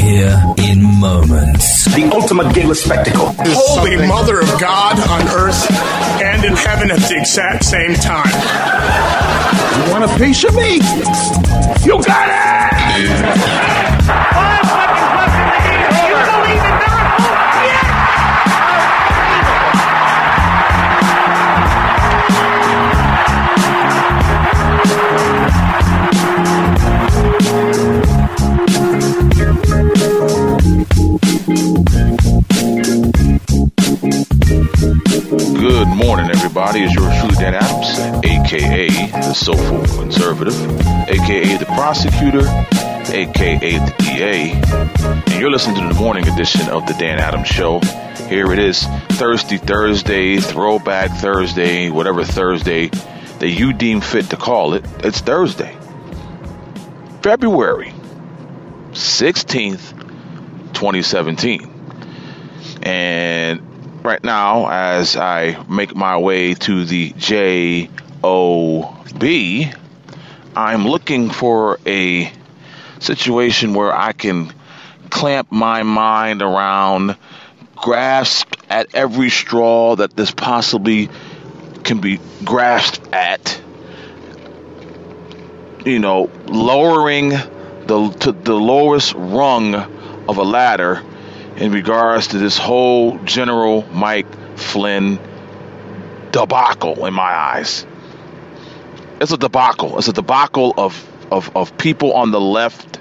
disappear in moments. The ultimate gala spectacle. Holy Mother of God on earth and in heaven at the exact same time. You want a piece of me? You got it! 5 seconds left in the game. Do you believe in miracles? Yes! Good morning, everybody. It's yours truly, Dan Adams, a.k.a. the soulful conservative, a.k.a. the prosecutor, a.k.a. the DA. And you're listening to the morning edition of the Dan Adams Show. Here it is, Thursday, Throwback Thursday, whatever Thursday that you deem fit to call it. It's Thursday, February 16th, 2017. And right now, as I make my way to the J-O-B, I'm looking for a situation where I can clamp my mind around, grasp at every straw that this possibly can be grasped at, lowering to the lowest rung of a ladder in regards to this whole General Mike Flynn debacle in my eyes. It's a debacle. It's a debacle of people on the left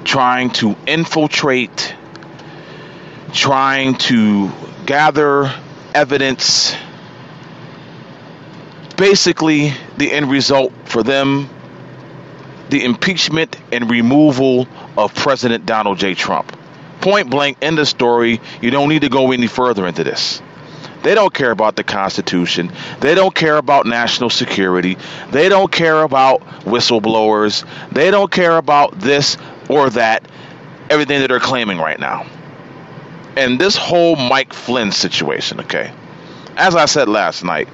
trying to infiltrate, trying to gather evidence. Basically, the end result for them, the impeachment and removal of President Donald J. Trump. Point blank, end of story. You don't need to go any further into this. They don't care about the Constitution. They don't care about national security. They don't care about whistleblowers. They don't care about this or that, everything that they're claiming right now. And this whole Mike Flynn situation, okay? As I said last night,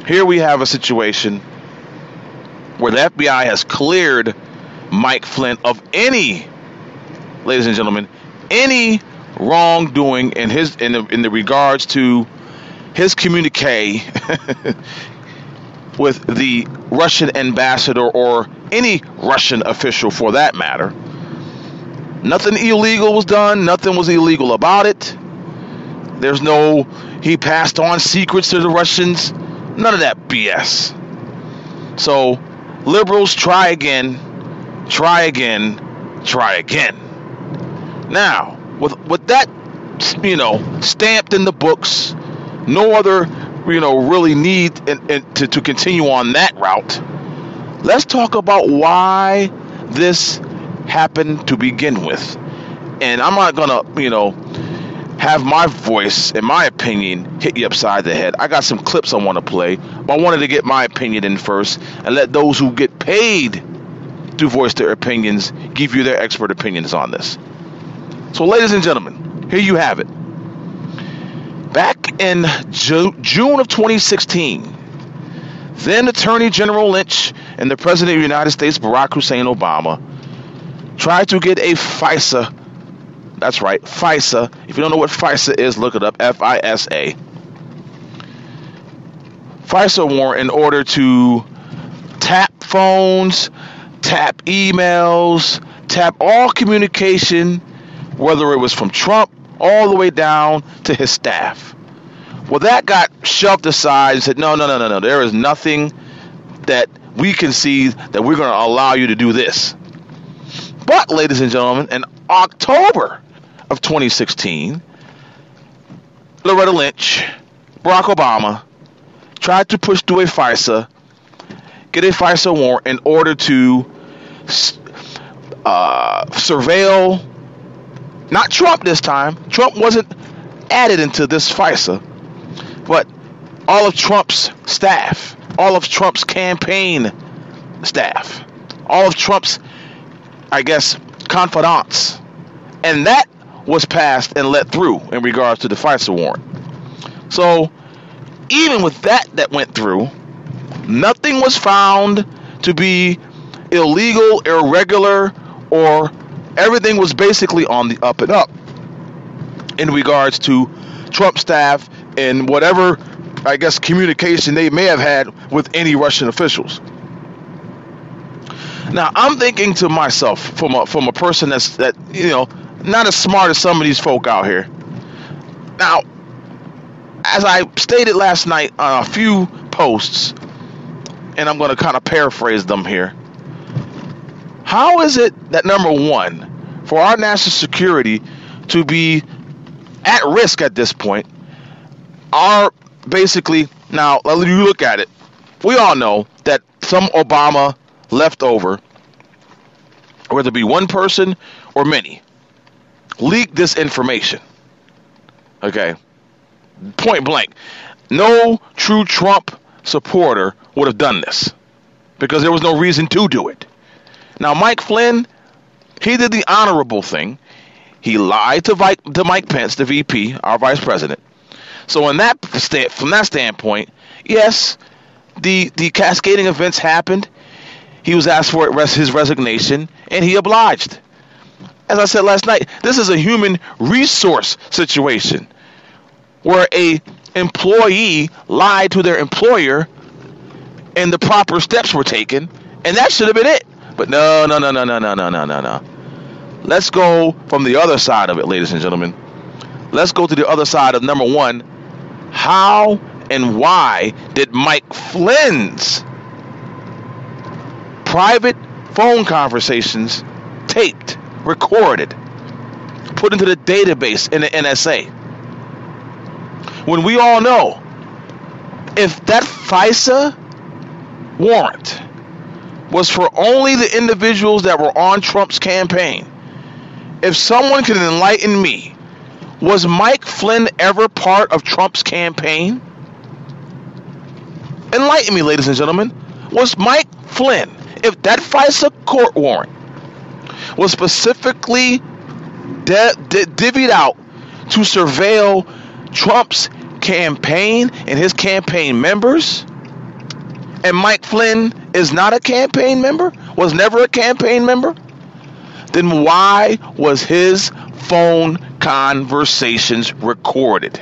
here we have a situation where the FBI has cleared Mike Flynn of any, ladies and gentlemen, any wrongdoing in the regards to his communique with the Russian ambassador or any Russian official for that matter. Nothing illegal was done. Nothing was illegal about it. There's no, he passed on secrets to the Russians. None of that BS. So, liberals, try again. Now, with that, stamped in the books, no other, really need to continue on that route. Let's talk about why this happened to begin with. And I'm not gonna, have my voice and my opinion hit you upside the head. I got some clips I want to play, but I wanted to get my opinion in first and let those who get paid to voice their opinions give you their expert opinions on this. So, ladies and gentlemen, here you have it. Back in June of 2016, then Attorney General Lynch and the President of the United States, Barack Hussein Obama, tried to get a FISA. That's right, FISA. If you don't know what FISA is, look it up, F-I-S-A. FISA warrant in order to tap phones, tap emails, tap all communication, whether it was from Trump all the way down to his staff. Well, that got shoved aside and said, no. There is nothing that we can see that we're going to allow you to do this. But, ladies and gentlemen, in October of 2016, Loretta Lynch, Barack Obama, tried to push through a FISA, get a FISA warrant in order to surveil, not Trump this time. Trump wasn't added into this FISA, but all of Trump's staff, all of Trump's campaign staff, all of Trump's, confidants. And that was passed and let through in regards to the FISA warrant. So even with that went through, nothing was found to be illegal, irregular, or everything was basically on the up and up in regards to Trump staff and whatever, I guess, communication they may have had with any Russian officials. Now, I'm thinking to myself, from a person that not as smart as some of these folk out here. Now, as I stated last night on a few posts, and I'm going to kind of paraphrase them here. How is it that, number one, for our national security to be at risk at this point, are basically, now, you look at it, we all know that some Obama leftover, whether it be one person or many, leaked this information. Okay? Point blank. No true Trump supporter would have done this because there was no reason to do it. Now, Mike Flynn, he did the honorable thing. He lied to Mike Pence, the VP, our vice president. So from that standpoint, yes, the cascading events happened. He was asked for his resignation, and he obliged. As I said last night, this is a human resource situation where a employee lied to their employer and the proper steps were taken, and that should have been it. But no. Let's go from the other side of it, ladies and gentlemen. Let's go to the other side of, number one, how and why did Mike Flynn's private phone conversations taped, recorded, put into the database in the NSA? When we all know, if that FISA warrant was for only the individuals that were on Trump's campaign, if someone can enlighten me, was Mike Flynn ever part of Trump's campaign? Enlighten me, ladies and gentlemen. Was Mike Flynn, if that FISA court warrant was specifically divvied out to surveil Trump's campaign and his campaign members, and Mike Flynn is not a campaign member, was never a campaign member, then why was his phone conversations recorded?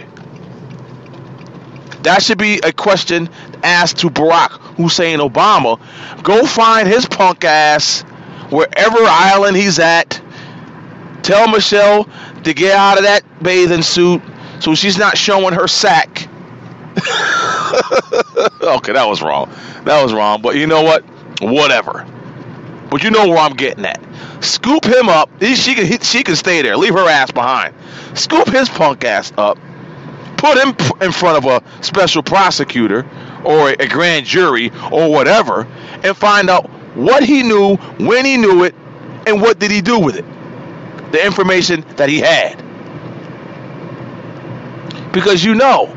That should be a question asked to Barack Hussein Obama. Go find his punk ass wherever island he's at. Tell Michelle to get out of that bathing suit so she's not showing her sack. Okay, that was wrong. But you know what? Whatever. But you know where I'm getting at. Scoop him up. She can stay there. Leave her ass behind. Scoop his punk ass up. Put him in front of a special prosecutor or a grand jury or whatever, and find out what he knew, when he knew it, and what did he do with it. The information that he had. Because you know,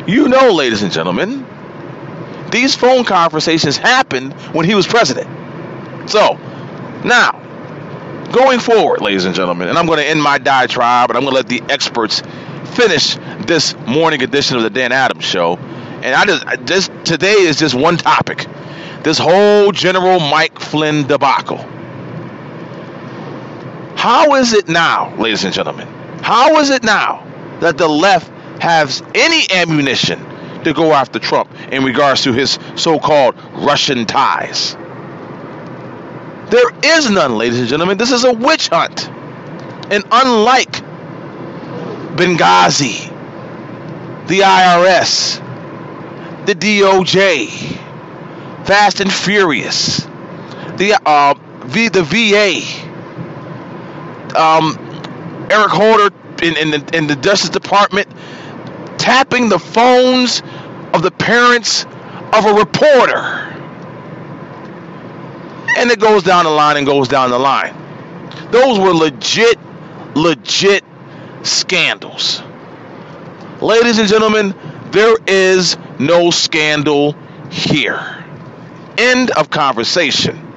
ladies and gentlemen, these phone conversations happened when he was president. So, now, going forward, ladies and gentlemen, and I'm going to end my diatribe, and I'm going to let the experts finish this morning edition of the Dan Adams Show. And today is just one topic. This whole General Mike Flynn debacle. How is it now, ladies and gentlemen? How is it now that the left has any ammunition to go after Trump in regards to his so-called Russian ties? There is none, ladies and gentlemen. This is a witch hunt. And unlike Benghazi, the IRS, the DOJ, Fast and Furious, the VA, Eric Holder in the Justice Department tapping the phones of the parents of a reporter. And it goes down the line and goes down the line. Those were legit scandals. Ladies and gentlemen, there is no scandal here. End of conversation.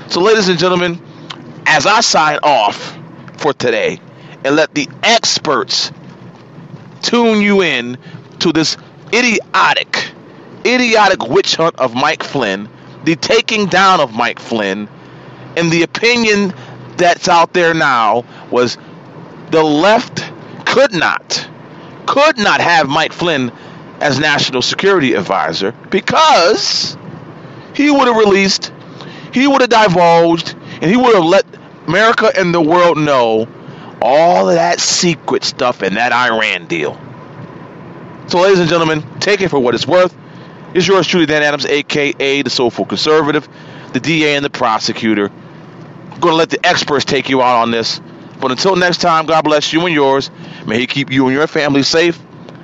So, ladies and gentlemen, as I sign off for today and let the experts tune you in to this idiotic witch hunt of Mike Flynn, the taking down of Mike Flynn, and the opinion that's out there now was the left could not have Mike Flynn as National Security Advisor because he would have released, he would have divulged, and he would have let America and the world know all of that secret stuff in that Iran deal. So, ladies and gentlemen, take it for what it's worth. It's yours truly, Dan Adams, a.k.a. the Soulful Conservative, the DA and the prosecutor. I'm going to let the experts take you out on this. But until next time, God bless you and yours. May he keep you and your family safe.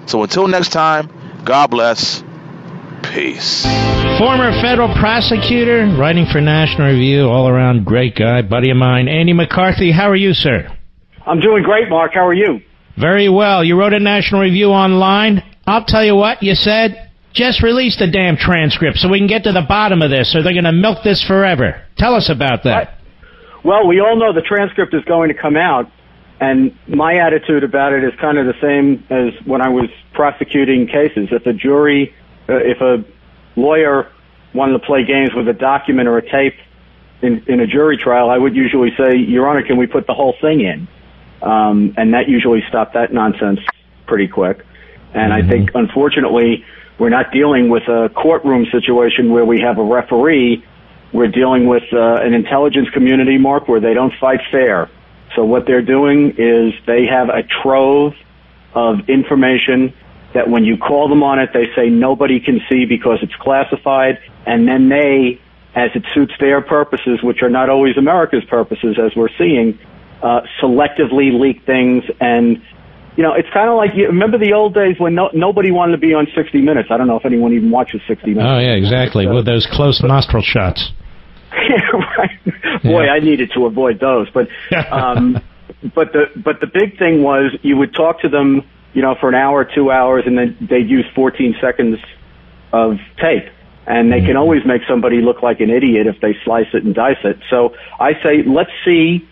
So until next time, God bless. Peace. Former federal prosecutor, writing for National Review, all-around great guy, buddy of mine, Andy McCarthy. How are you, sir? I'm doing great, Mark. How are you? Very well. You wrote a National Review online. I'll tell you what, you said, just release the damn transcript so we can get to the bottom of this, or they're going to milk this forever. Tell us about that. Well, we all know the transcript is going to come out, and my attitude about it is kind of the same as when I was prosecuting cases. If a lawyer wanted to play games with a document or a tape in a jury trial, I would usually say, Your Honor, can we put the whole thing in? And that usually stopped that nonsense pretty quick. And I think, unfortunately, we're not dealing with a courtroom situation where we have a referee. We're dealing with an intelligence community, Mark, where they don't fight fair. So what they're doing is they have a trove of information that when you call them on it, they say nobody can see because it's classified. And then they, as it suits their purposes, which are not always America's purposes, as we're seeing, selectively leak things. And, you know, it's kind of like, you remember the old days when nobody wanted to be on 60 Minutes. I don't know if anyone even watches 60 Minutes. Oh, yeah, exactly. With those close nostril shots. Yeah, right. Boy, I needed to avoid those. But but the big thing was you would talk to them, you know, for an hour, 2 hours, and then they'd use 14 seconds of tape. And they can always make somebody look like an idiot if they slice it and dice it. So I say, let's see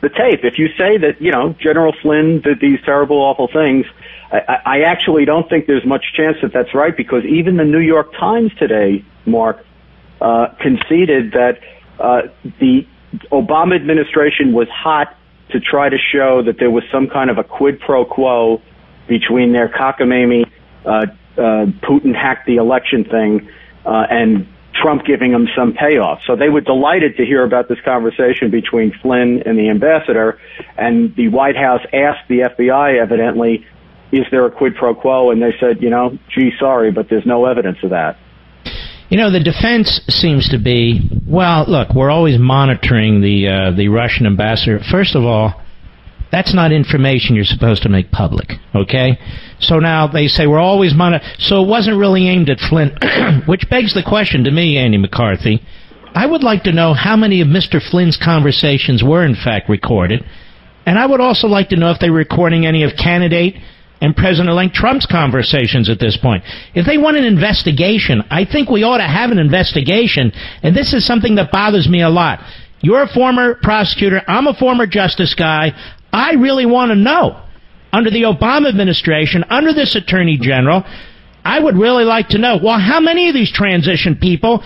the tape. If you say that, you know, General Flynn did these terrible, awful things, I actually don't think there's much chance that that's right, because even the New York Times today, Mark, conceded that the Obama administration was hot to try to show that there was some kind of a quid pro quo between their cockamamie Putin hacked the election thing and Trump giving them some payoff. So they were delighted to hear about this conversation between Flynn and the ambassador, and the White House asked the FBI, evidently, is there a quid pro quo? And they said, you know, gee, sorry, but there's no evidence of that. You know, the defense seems to be, well, look, we're always monitoring the Russian ambassador. First of all, that's not information you're supposed to make public, okay? So now they say we're always monitoring. So it wasn't really aimed at Flynn, which begs the question to me, Andy McCarthy. I would like to know how many of Mr. Flynn's conversations were, in fact, recorded. And I would also like to know if they were recording any of candidate and President-elect Trump's conversations at this point. If they want an investigation, I think we ought to have an investigation, and this is something that bothers me a lot. You're a former prosecutor. I'm a former justice guy. I really want to know, under the Obama administration, under this Attorney General, I would really like to know, well, how many of these transition people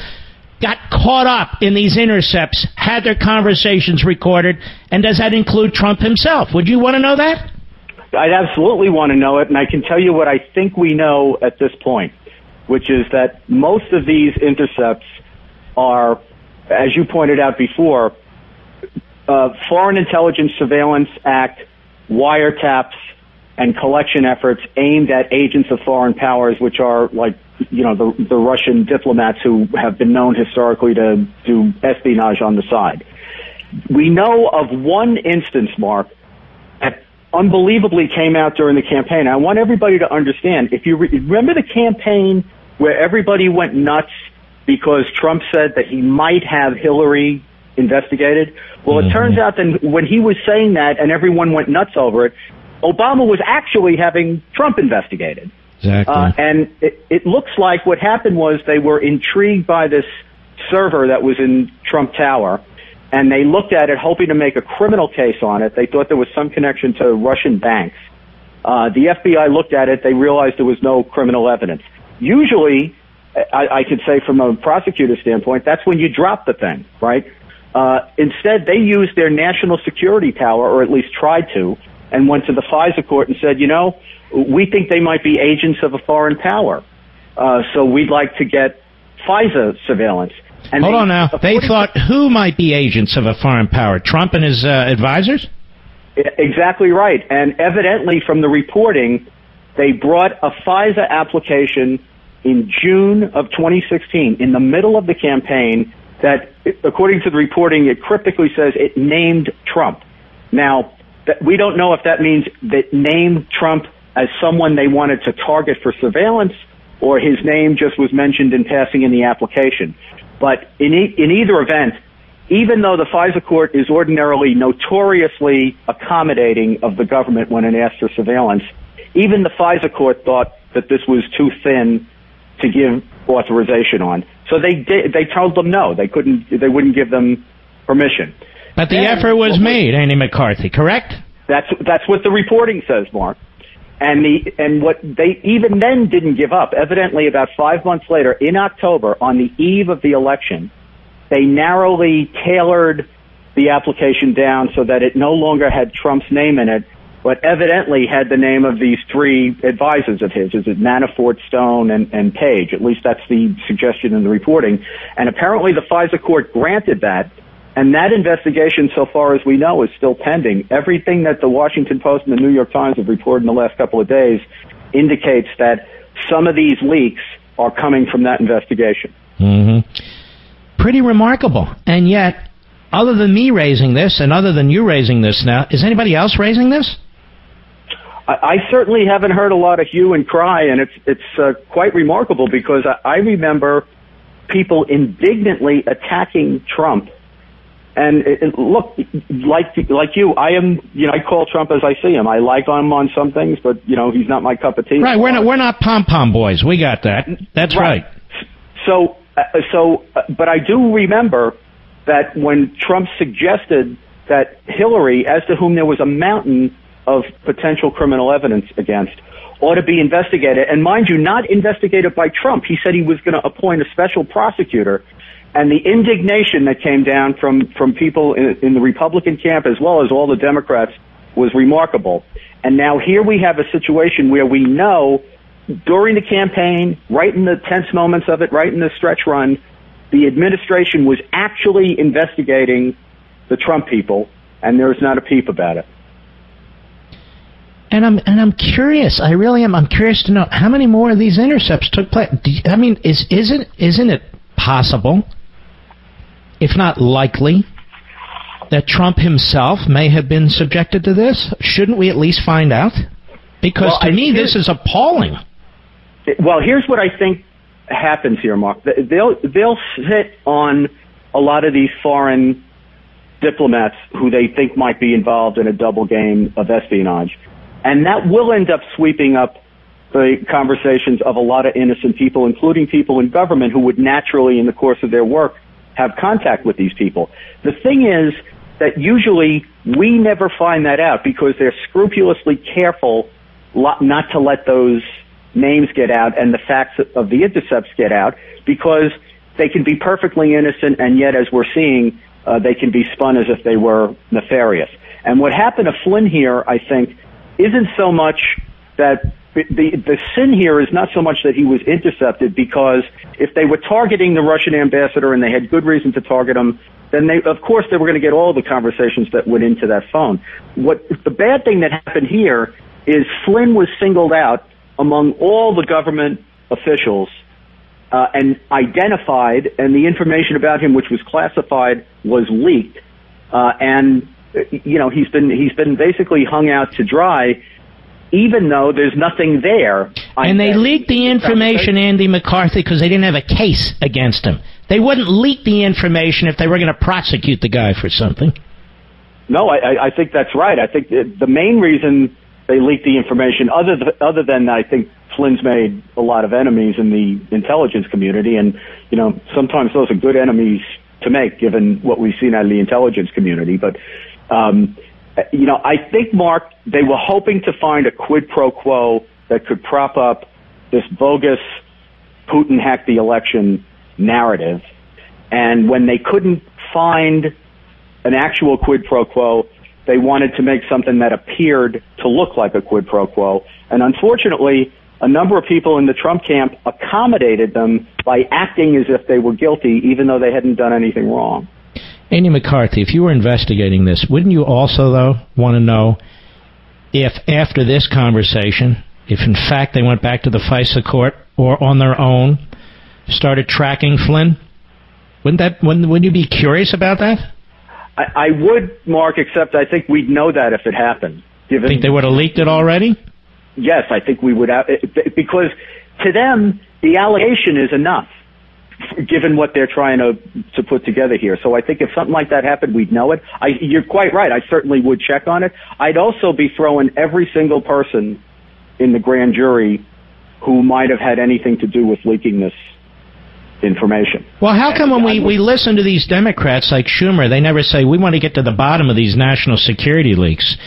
got caught up in these intercepts, had their conversations recorded, and does that include Trump himself? Would you want to know that? I'd absolutely want to know it, and I can tell you what I think we know at this point, which is that most of these intercepts are, as you pointed out before, Foreign Intelligence Surveillance Act wiretaps and collection efforts aimed at agents of foreign powers, which are like, you know, the Russian diplomats who have been known historically to do espionage on the side. We know of one instance, Mark, that unbelievably came out during the campaign. I want everybody to understand, if you remember the campaign where everybody went nuts because Trump said that he might have Hillary investigated? Well, it turns out that when he was saying that and everyone went nuts over it, Obama was actually having Trump investigated. Exactly. And it looks like what happened was they were intrigued by this server that was in Trump Tower, and they looked at it hoping to make a criminal case on it. They thought there was some connection to Russian banks. The FBI looked at it. They realized there was no criminal evidence. Usually, I could say from a prosecutor's standpoint, that's when you drop the thing, right? Instead, they used their national security power, or at least tried to, and went to the FISA court and said, we think they might be agents of a foreign power. So we'd like to get FISA surveillance. And hold on now. They thought who might be agents of a foreign power? Trump and his advisors? Exactly right. And evidently from the reporting, they brought a FISA application in June of 2016, in the middle of the campaign, that, according to the reporting, it cryptically says it named Trump. Now, we don't know if that means that named Trump as someone they wanted to target for surveillance, or his name just was mentioned in passing in the application. But in either event, even though the FISA court is ordinarily notoriously accommodating of the government when it asks for surveillance, even the FISA court thought that this was too thin to give authorization on. So they told them no, they wouldn't give them permission. But the effort was made, Andy McCarthy, correct? That's what the reporting says, Mark. And what they even then didn't give up. Evidently, about 5 months later, in October, on the eve of the election, they narrowly tailored the application down so that it no longer had Trump's name in it, but evidently had the name of these three advisors of his. Is it Manafort, Stone, and Page? At least that's the suggestion in the reporting. And apparently the FISA court granted that, and that investigation, so far as we know, is still pending. Everything that the Washington Post and the New York Times have reported in the last couple of days indicates that some of these leaks are coming from that investigation. Mm-hmm. Pretty remarkable. And yet, other than me raising this, and other than you raising this now, is anybody else raising this? I certainly haven't heard a lot of hue and cry, and it's quite remarkable because I remember people indignantly attacking Trump. And look, like you, I call Trump as I see him. I like him on some things, but he's not my cup of tea. Right, we're not pom-pom boys. We got that. That's right. So, but I do remember that when Trump suggested that Hillary, as to whom there was a mountain of potential criminal evidence against, ought to be investigated, and mind you, not investigated by Trump. He said he was going to appoint a special prosecutor. And the indignation that came down from people in the Republican camp as well as all the Democrats was remarkable. And now here we have a situation where we know during the campaign, right in the tense moments of it, right in the stretch run, the administration was actually investigating the Trump people, and there's not a peep about it. And I'm curious. I really am. I'm curious to know how many more of these intercepts took place. I mean, isn't it possible, if not likely, that Trump himself may have been subjected to this? Shouldn't we at least find out? Because to me, this is appalling. Well, here's what I think happens here, Mark. They'll sit on a lot of these foreign diplomats who they think might be involved in a double game of espionage, and that will end up sweeping up the conversations of a lot of innocent people, including people in government who would naturally, in the course of their work, have contact with these people. The thing is that usually we never find that out because they're scrupulously careful not to let those names get out and the facts of the intercepts get out, because they can be perfectly innocent, and yet, as we're seeing, they can be spun as if they were nefarious. And what happened to Flynn here, I think, isn't so much that the sin here is not so much that he was intercepted, because if they were targeting the Russian ambassador and they had good reason to target him, then of course they were going to get all the conversations that went into that phone. The bad thing that happened here is Flynn was singled out among all the government officials and identified, and the information about him, which was classified, was leaked, and he's been basically hung out to dry, even though there's nothing there. And they leaked the information, Andy McCarthy, because they didn't have a case against him. They wouldn't leak the information if they were going to prosecute the guy for something. No, I think that's right. I think the main reason they leaked the information, other than I think Flynn's made a lot of enemies in the intelligence community, and sometimes those are good enemies to make, given what we've seen out of the intelligence community. But I think, Mark, they were hoping to find a quid pro quo that could prop up this bogus Putin hacked the election narrative. And when they couldn't find an actual quid pro quo. They wanted to make something that appeared to look like a quid pro quo. And unfortunately, a number of people in the Trump camp accommodated them by acting as if they were guilty, even though they hadn't done anything wrong. Andy McCarthy, if you were investigating this, wouldn't you also, though, want to know if after this conversation, if in fact they went back to the FISA court or on their own, started tracking Flynn? Wouldn't you be curious about that? I would, Mark, except I think we'd know that if it happened. Think they would have leaked it already? Yes, I think we would have, because to them, the allegation is enough, given what they're trying to put together here. So I think if something like that happened, we'd know it. You're quite right. I certainly would check on it. I'd also be throwing every single person in the grand jury who might have had anything to do with leaking this information. Well, how come when we listen to these Democrats like Schumer, they never say, we want to get to the bottom of these national security leaks?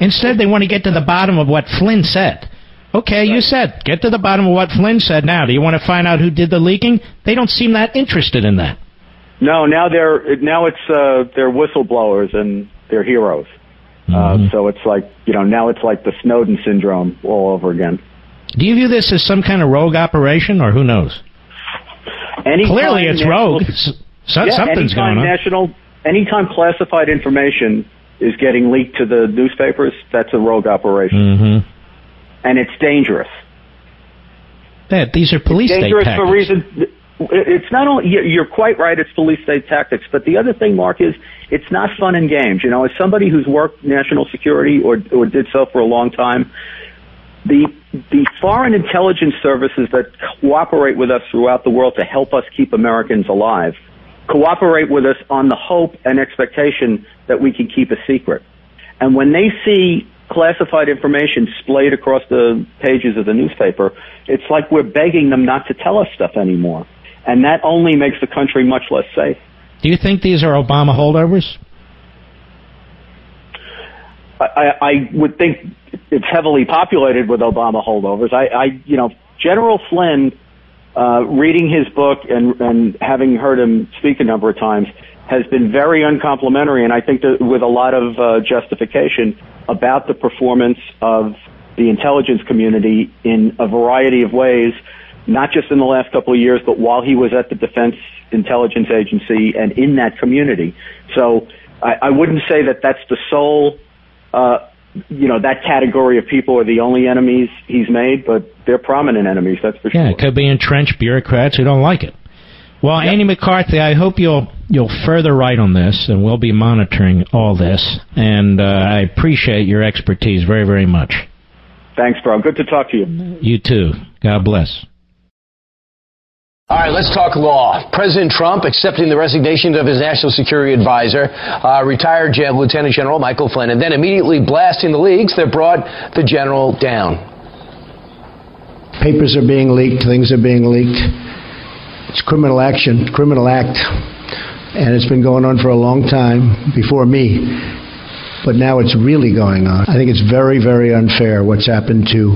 Instead, they want to get to the bottom of what Flynn said. Okay, you said, get to the bottom of what Flynn said. Now, do you want to find out who did the leaking? They don't seem that interested in that. No, now it's they're whistleblowers and they're heroes. So it's like, now it's like the Snowden syndrome all over again. Do you view this as some kind of rogue operation, or who knows? Clearly it's rogue. Something's going on. Anytime classified information is getting leaked to the newspapers, that's a rogue operation. And it's dangerous. These are police state tactics. Dangerous for reasons. It's not only, you're quite right, it's police state tactics, but the other thing, Mark, is it's not fun and games. As somebody who's worked national security or did so for a long time, the foreign intelligence services that cooperate with us throughout the world to help us keep Americans alive cooperate with us on the hope and expectation that we can keep a secret. And when they see classified information splayed across the pages of the newspaper, it's like we're begging them not to tell us stuff anymore. And that only makes the country much less safe. Do you think these are Obama holdovers? I would think it's heavily populated with Obama holdovers. General Flynn, reading his book and having heard him speak a number of times, has been very uncomplimentary, and I think that with a lot of justification about the performance of the intelligence community in a variety of ways, not just in the last couple of years, but while he was at the Defense Intelligence Agency and in that community. So I wouldn't say that that's the sole, that category of people are the only enemies he's made, but they're prominent enemies, that's for sure. Yeah, it could be entrenched bureaucrats who don't like it. Well, yep. Andy McCarthy, I hope you'll further write on this, and we'll be monitoring all this. And I appreciate your expertise very, very much. Thanks, bro. Good to talk to you. You too. God bless. All right, let's talk law. President Trump accepting the resignation of his national security advisor, retired Lieutenant General Michael Flynn, and then immediately blasting the leaks that brought the general down. Papers are being leaked. Things are being leaked. It's criminal action, criminal act, and it's been going on for a long time before me, but now it's really going on. I think it's very, very unfair what's happened to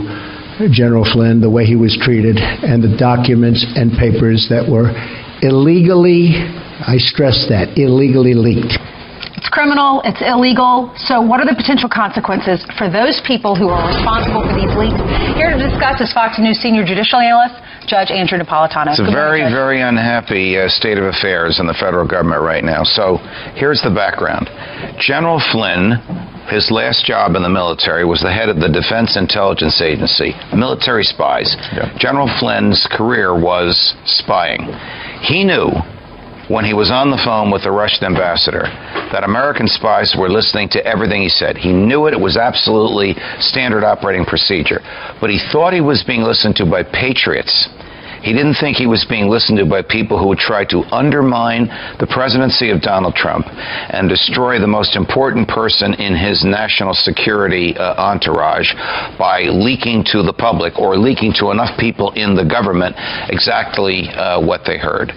General Flynn, the way he was treated, and the documents and papers that were illegally, I stress that, illegally leaked. It's criminal, it's illegal, so what are the potential consequences for those people who are responsible for these leaks? Here to discuss is Fox News senior judicial analyst, Judge Andrew Napolitano. It's a very, very unhappy state of affairs in the federal government right now. So here's the background. General Flynn, his last job in the military was the head of the Defense Intelligence Agency, military spies. Yeah. General Flynn's career was spying. He knew when he was on the phone with the Russian ambassador that American spies were listening to everything he said. He knew it. It was absolutely standard operating procedure. But he thought he was being listened to by patriots. He didn't think he was being listened to by people who would try to undermine the presidency of Donald Trump and destroy the most important person in his national security entourage by leaking to the public or leaking to enough people in the government exactly what they heard.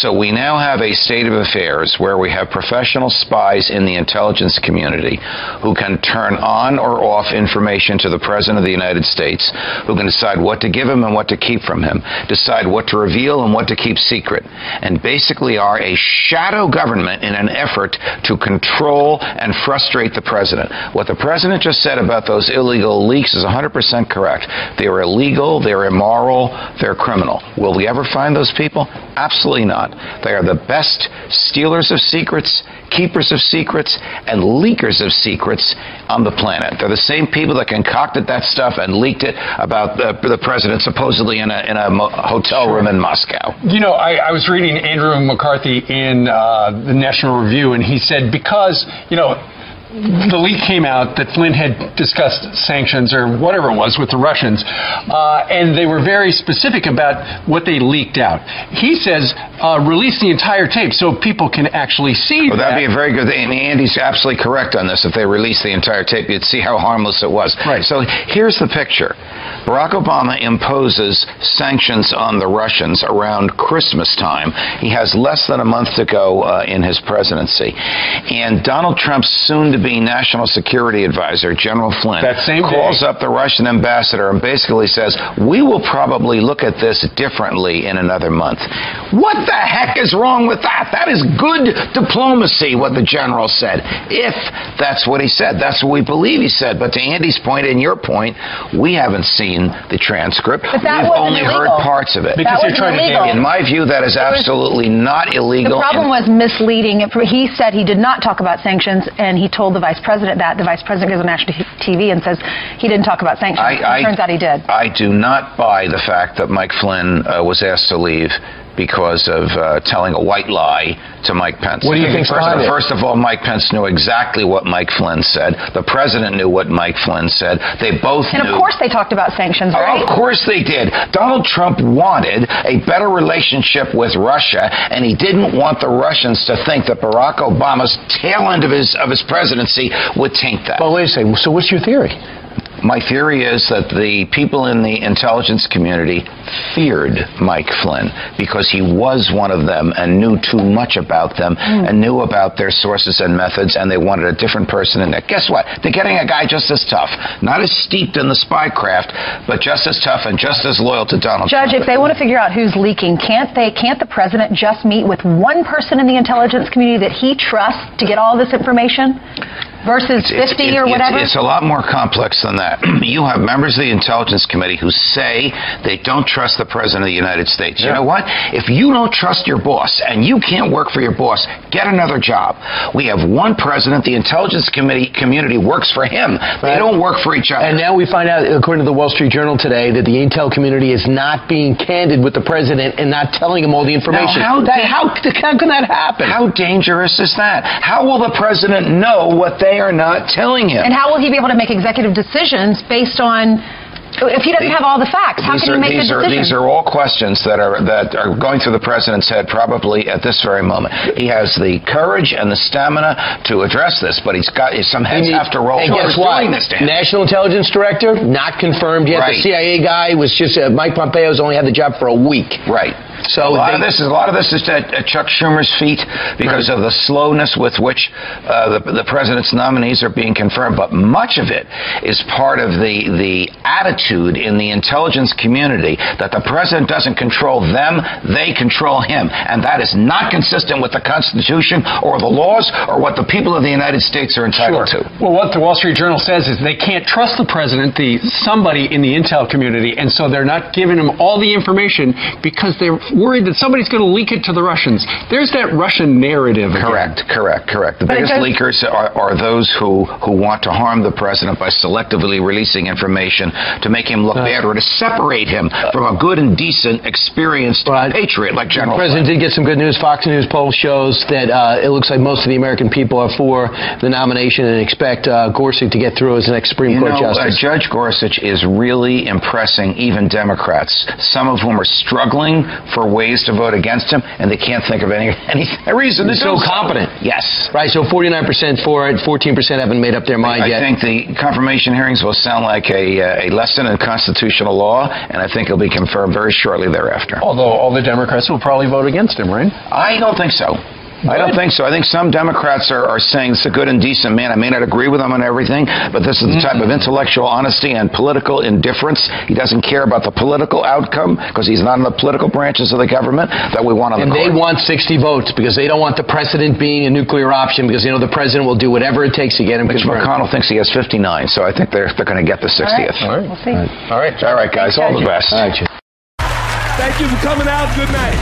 So we now have a state of affairs where we have professional spies in the intelligence community who can turn on or off information to the President of the United States, who can decide what to give him and what to keep from him, decide what to reveal and what to keep secret, and basically are a shadow government in an effort to control and frustrate the president. What the president just said about those illegal leaks is 100% correct. They're illegal, they're immoral, they're criminal. Will we ever find those people? Absolutely not. They are the best stealers of secrets, keepers of secrets, and leakers of secrets on the planet. They're the same people that concocted that stuff and leaked it about the president supposedly in a hotel room in Moscow. You know, I was reading Andrew McCarthy in the National Review, and he said because, you know, the leak came out that Flynn had discussed sanctions or whatever it was with the Russians, and they were very specific about what they leaked out. He says release the entire tape so people can actually see that. That'd be a very good thing. And Andy's absolutely correct on this. If they released the entire tape, you'd see how harmless it was. Right. So here's the picture. Barack Obama imposes sanctions on the Russians around Christmas time. He has less than a month to go in his presidency. And Donald Trump's soon-to-be National Security Advisor, General Flynn, calls up the Russian ambassador and basically says, we will probably look at this differently in another month. What the heck is wrong with that? That is good diplomacy, what the general said. If that's what he said, that's what we believe he said. But to Andy's point and your point, we haven't seen the transcript. But that We've only illegal. heard parts of it. Because you're trying illegal. In my view, that is absolutely not illegal. The problem was misleading. He said he did not talk about sanctions, and he told the vice president that. The vice president goes on national TV and says he didn't talk about sanctions. It turns out he did. I do not buy the fact that Mike Flynn was asked to leave because of telling a white lie to Mike Pence. What do you think? First of all, Mike Pence knew exactly what Mike Flynn said. The president knew what Mike Flynn said. They both knew. And of course they talked about sanctions, right? Of course they did. Donald Trump wanted a better relationship with Russia, and he didn't want the Russians to think that Barack Obama's tail end of his presidency would taint that. Well, wait a second. So what's your theory? My theory is that the people in the intelligence community feared Mike Flynn because he was one of them and knew too much about them and knew about their sources and methods, and they wanted a different person in there. Guess what? They're getting a guy just as tough, not as steeped in the spycraft, but just as tough and just as loyal to Donald Trump. Judge, if they want to figure out who's leaking, can't the president just meet with one person in the intelligence community that he trusts to get all this information? Versus 50 or whatever? It's a lot more complex than that. You have members of the Intelligence Committee who say they don't trust the President of the United States. You know what? If you don't trust your boss and you can't work for your boss, get another job. We have one president. The Intelligence community works for him. They don't work for each other. And now we find out, according to the Wall Street Journal today, that the intel community is not being candid with the president and not telling him all the information. Now, how can that happen? How dangerous is that? How will the president know what they are not telling him? And how will he be able to make executive decisions based on, if he doesn't have all the facts? How can he make a decision? These are all questions that are going through the president's head probably at this very moment. He has the courage and the stamina to address this, but he's got some heads have to roll. And guess what? National Intelligence Director, not confirmed yet. Right. The CIA guy was just Mike Pompeo's only had the job for a week. Right. So a lot of this is at Chuck Schumer's feet because of the slowness with which the president's nominees are being confirmed. But much of it is part of the attitude in the intelligence community that the president doesn't control them, they control him. And that is not consistent with the Constitution or the laws or what the people of the United States are entitled to. Well, what the Wall Street Journal says is they can't trust the president, somebody in the intel community, and so they're not giving him all the information because they're worried that somebody's going to leak it to the Russians. There's that Russian narrative. Correct. The biggest leakers are those who want to harm the president by selectively releasing information to make him look bad or to separate him from a good and decent, experienced patriot like General Flynn. The president did get some good news. Fox News poll shows that it looks like most of the American people are for the nomination and expect Gorsuch to get through as the next Supreme Court justice. Judge Gorsuch is really impressing even Democrats, some of whom are struggling for ways to vote against him, and they can't think of any reason to do so. Competent. Yes. Right, so 49% for it, 14% haven't made up their mind yet. I think the confirmation hearings will sound like a lesson in constitutional law, and I think it'll be confirmed very shortly thereafter. Although all the Democrats will probably vote against him, right? I don't think so. I don't think so. I think some Democrats are saying it's a good and decent man. I may not agree with him on everything, but this is the type of intellectual honesty and political indifference. He doesn't care about the political outcome because he's not in the political branches of the government that we want on the court. And they want 60 votes because they don't want the precedent being a nuclear option because they know the president will do whatever it takes to get him confirmed. McConnell thinks he has 59, so I think they're going to get the 60th. All right. We'll see. All right, guys. All the best. Thank you for coming out. Good night.